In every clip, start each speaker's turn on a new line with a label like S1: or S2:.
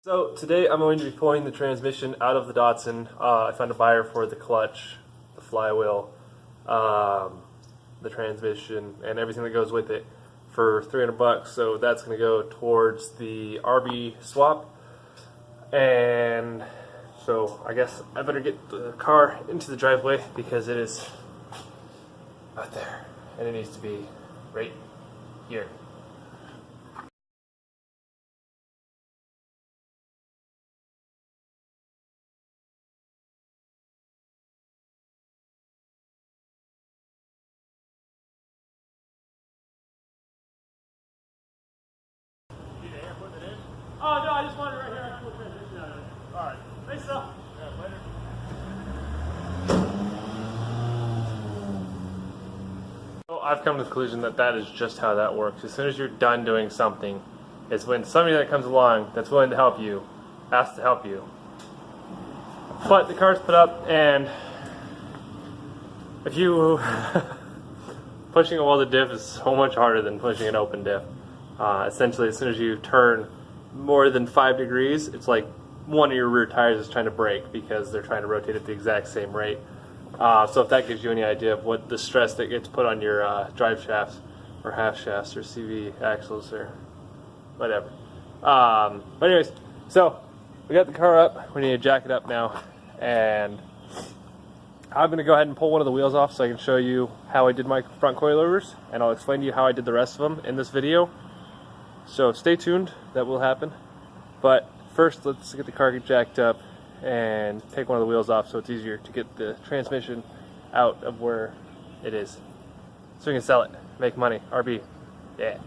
S1: So today I'm going to be pulling the transmission out of the Datsun. I found a buyer for the clutch, the flywheel, the transmission, and everything that goes with it for 300 bucks. So that's going to go towards the RB swap. And so I guess I better get the car into the driveway because it is out there and it needs to be right here. Oh, no, I just wanted it right here. I can pull the transmission out of it. Alright. Thanks, Phil. Yeah, later. So I've come to the conclusion that that is just how that works. As soon as you're done doing something, it's when somebody that comes along that's willing to help you asks to help you. But the car's put up, and if you... pushing a welded diff is so much harder than pushing an open diff. Essentially, as soon as you turn more than 5 degrees, it's like one of your rear tires is trying to brake because they're trying to rotate at the exact same rate. So if that gives you any idea of what the stress that gets put on your drive shafts or half shafts or CV axles or whatever. But anyways, so we got the car up. We need to jack it up now, and I'm going to go ahead and pull one of the wheels off so I can show you how I did my front coilovers, and I'll explain to you how I did the rest of them in this video. So stay tuned, that will happen. But first, let's get the car jacked up and take one of the wheels off so it's easier to get the transmission out of where it is. So we can sell it, make money, RB, yeah.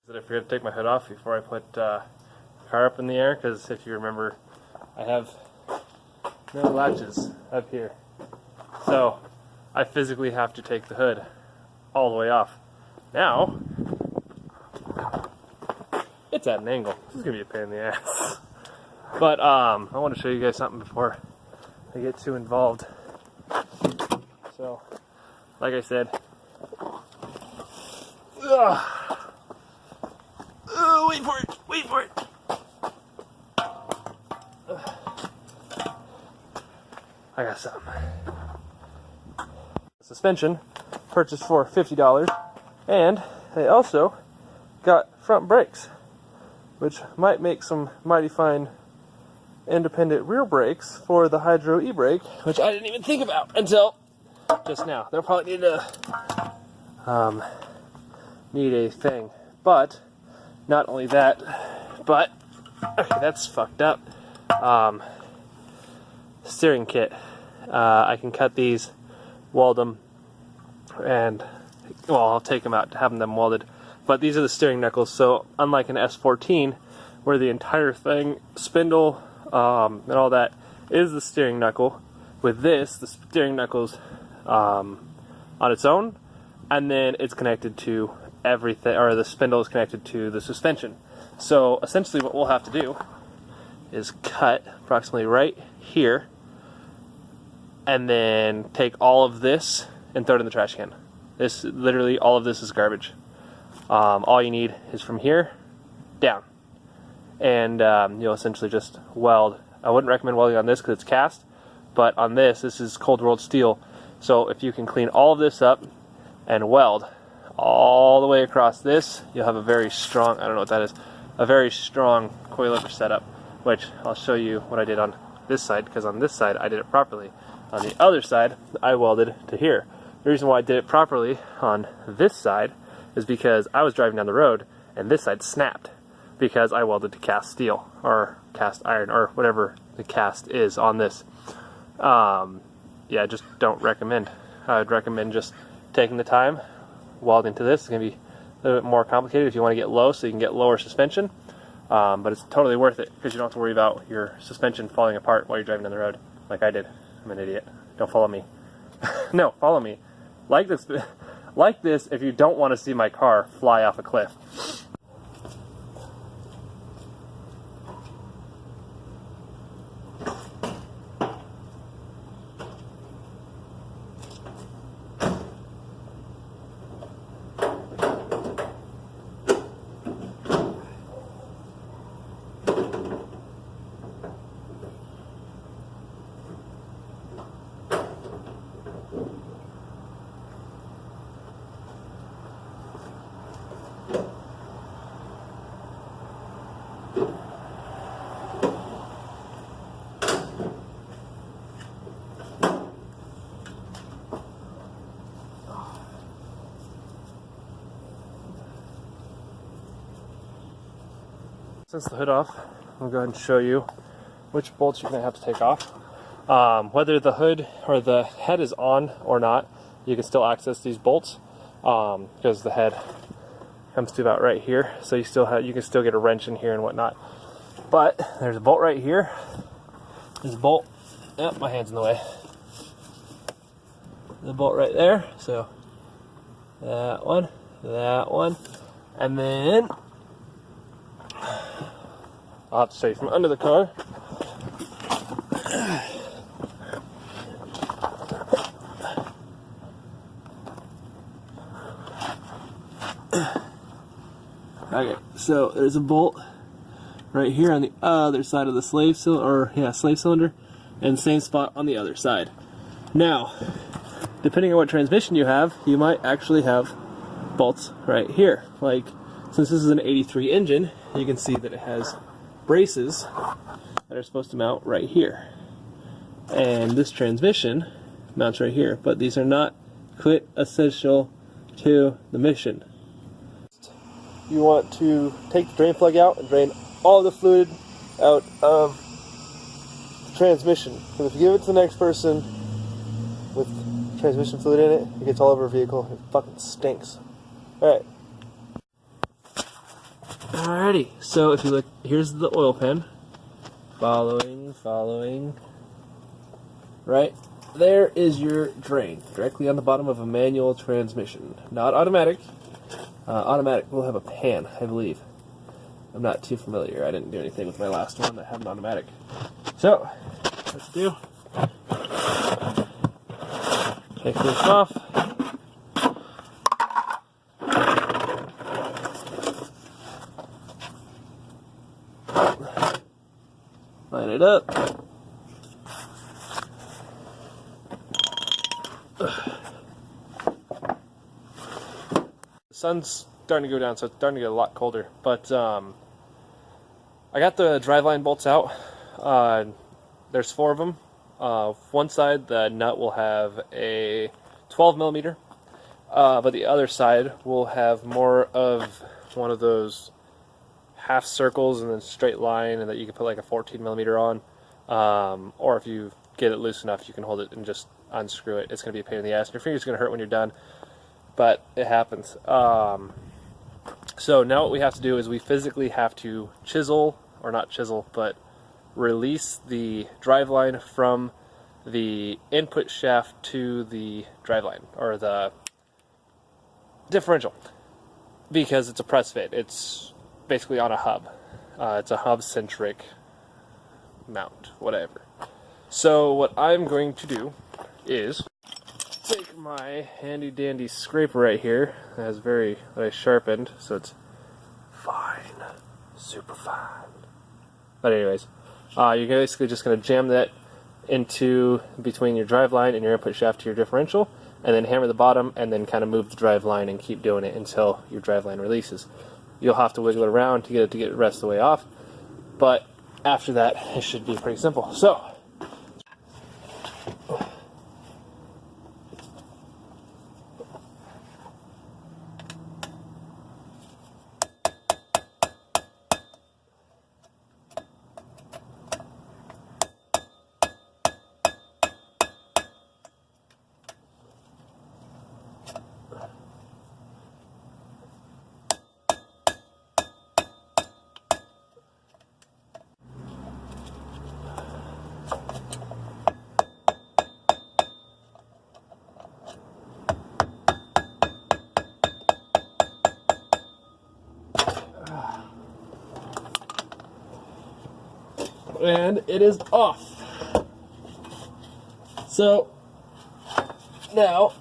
S1: That I forgot to take my hood off before I put the car up in the air, because if you remember, I have no latches up here. So I physically have to take the hood all the way off. Now, it's at an angle. This is going to be a pain in the ass. But I want to show you guys something before I get too involved. So, like I said, wait for it! Wait for it! I got some. Suspension, purchased for $50, and they also got front brakes, which might make some mighty fine independent rear brakes for the Hydro e-brake, which I didn't even think about until just now. They'll probably need a thing, but not only that, but okay, that's fucked up. Steering kit. I can cut these, weld them, and well, I'll take them out to have them welded. But these are the steering knuckles. So unlike an S14, where the entire thing, spindle, and all that is the steering knuckle, with this, the steering knuckles on its own, and then it's connected to everything, or the spindle is connected to the suspension. So essentially what we'll have to do is cut approximately right here, and then take all of this and throw it in the trash can. This, literally all of this is garbage. All you need is from here down, and you'll essentially just weld. I wouldn't recommend welding on this because it's cast, but on this is cold rolled steel. So if you can clean all of this up and weld all the way across this, you'll have a very strong, I don't know what that is, a very strong coilover setup, which I'll show you what I did on this side, because on this side I did it properly. On the other side, I welded to here. The reason why I did it properly on this side is because I was driving down the road and this side snapped because I welded to cast steel, or cast iron, or whatever the cast is on this. Yeah, just don't recommend. I would recommend just taking the time, welding to this. It's going to be a little bit more complicated if you want to get low, so you can get lower suspension. But it's totally worth it because you don't have to worry about your suspension falling apart while you're driving down the road, like I did. I'm an idiot. Don't follow me. No, follow me. Like this if you don't want to see my car fly off a cliff. Since the hood off, I'm going to go ahead and show you which bolts you're going to have to take off. Whether the hood or the head is on or not, you can still access these bolts because the head comes to about right here, so you can still get a wrench in here and whatnot. But there's a bolt right here. There's a bolt. Yep, my hand's in the way. The bolt right there. So that one, and then I'll have to show you from under the car. Okay, so there's a bolt right here on the other side of the slave cylinder, and same spot on the other side. Now, depending on what transmission you have, you might actually have bolts right here. Like, since this is an 83 engine, you can see that it has braces that are supposed to mount right here. And this transmission mounts right here, but these are not quite essential to the mission. You want to take the drain plug out and drain all the fluid out of the transmission. Because if you give it to the next person with transmission fluid in it, it gets all over a vehicle. It fucking stinks. Alright. Alrighty, so if you look, here's the oil pan. Following. Right there is your drain, directly on the bottom of a manual transmission. Not automatic. Automatic will have a pan, I believe. I'm not too familiar. I didn't do anything with my last one that had an automatic. So, let's do. Take this off. Line it up. The sun's starting to go down, so it's starting to get a lot colder. But I got the driveline bolts out. There's 4 of them. One side, the nut will have a 12 millimeter, but the other side will have more of one of those half circles and then straight line, and that you can put like a 14 millimeter on. Or if you get it loose enough, you can hold it and just unscrew it. It's going to be a pain in the ass, and your finger's going to hurt when you're done. But it happens. So now what we have to do is we physically have to chisel, or not chisel, but release the driveline from the input shaft to the driveline, or the differential, because it's a press fit. It's basically on a hub. It's a hub-centric mount, whatever. So what I'm going to do is take my handy dandy scraper right here that I sharpened, so it's fine, super fine. But anyways, you're basically just going to jam that into between your driveline and your input shaft to your differential, and then hammer the bottom, and then kind of move the driveline and keep doing it until your driveline releases. You'll have to wiggle it around to get the rest of the way off, but after that, it should be pretty simple. So, and it is off. So now,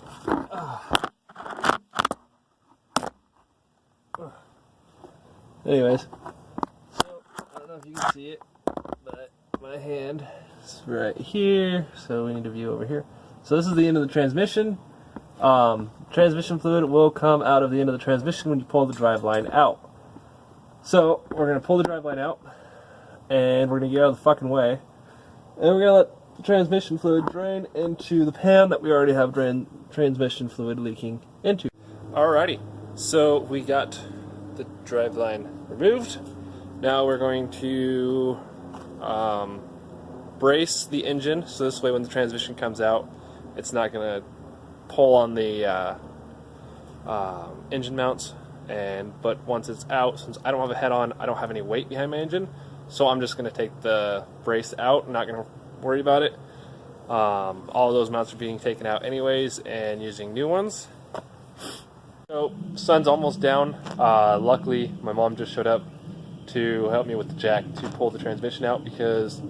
S1: anyways, so I don't know if you can see it, but my hand is right here, so we need to view over here. So this is the end of the transmission. Transmission fluid will come out of the end of the transmission when you pull the driveline out. So we're going to pull the driveline out, and we're going to get out of the fucking way, and we're going to let the transmission fluid drain into the pan that we already have transmission fluid leaking into. Alrighty, so we got the driveline removed. Now we're going to brace the engine, so this way when the transmission comes out, it's not going to pull on the engine mounts. But once it's out, since I don't have a head on, I don't have any weight behind my engine, so I'm just going to take the brace out. I'm not going to worry about it. All of those mounts are being taken out anyways and using new ones. So sun's almost down. Luckily my mom just showed up to help me with the jack to pull the transmission out, because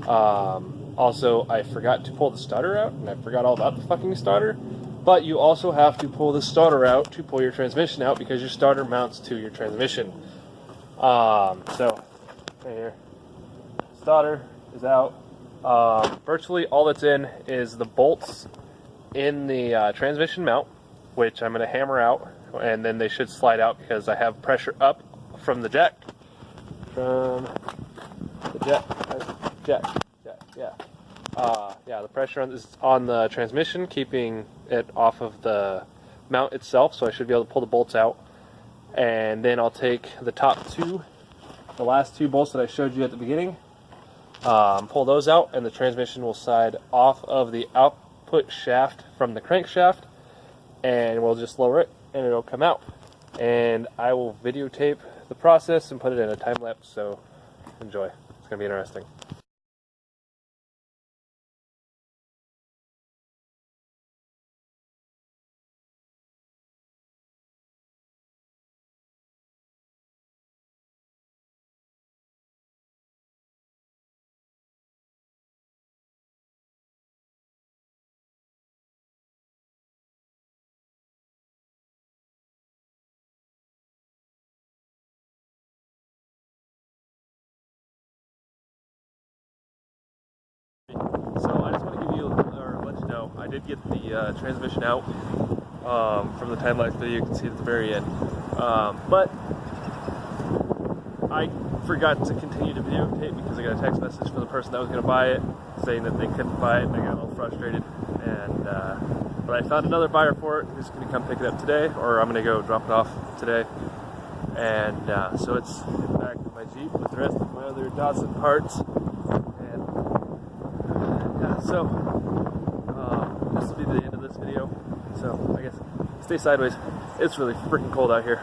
S1: also I forgot to pull the starter out, and I forgot all about the fucking starter. But you also have to pull the starter out to pull your transmission out, because your starter mounts to your transmission. So, right here, starter is out. Virtually all that's in is the bolts in the transmission mount, which I'm going to hammer out, and then they should slide out because I have pressure up from the jack. Yeah, the pressure is on the transmission, keeping it off of the mount itself, so I should be able to pull the bolts out. And then I'll take the top two, the last two bolts that I showed you at the beginning, pull those out, and the transmission will slide off of the output shaft from the crankshaft, and we'll just lower it, and it'll come out. And I will videotape the process and put it in a time lapse, so enjoy. It's going to be interesting. So I just want to give you, or let you know, I did get the transmission out from the time-lapse video. You can see it at the very end. But I forgot to continue to videotape because I got a text message from the person that was going to buy it saying that they couldn't buy it, and I got a little frustrated. And but I found another buyer for it who's going to come pick it up today, or I'm going to go drop it off today. And so it's in the back of my Jeep with the rest of my other Dodson parts. So, this will be the end of this video. So, I guess, stay sideways. It's really freaking cold out here.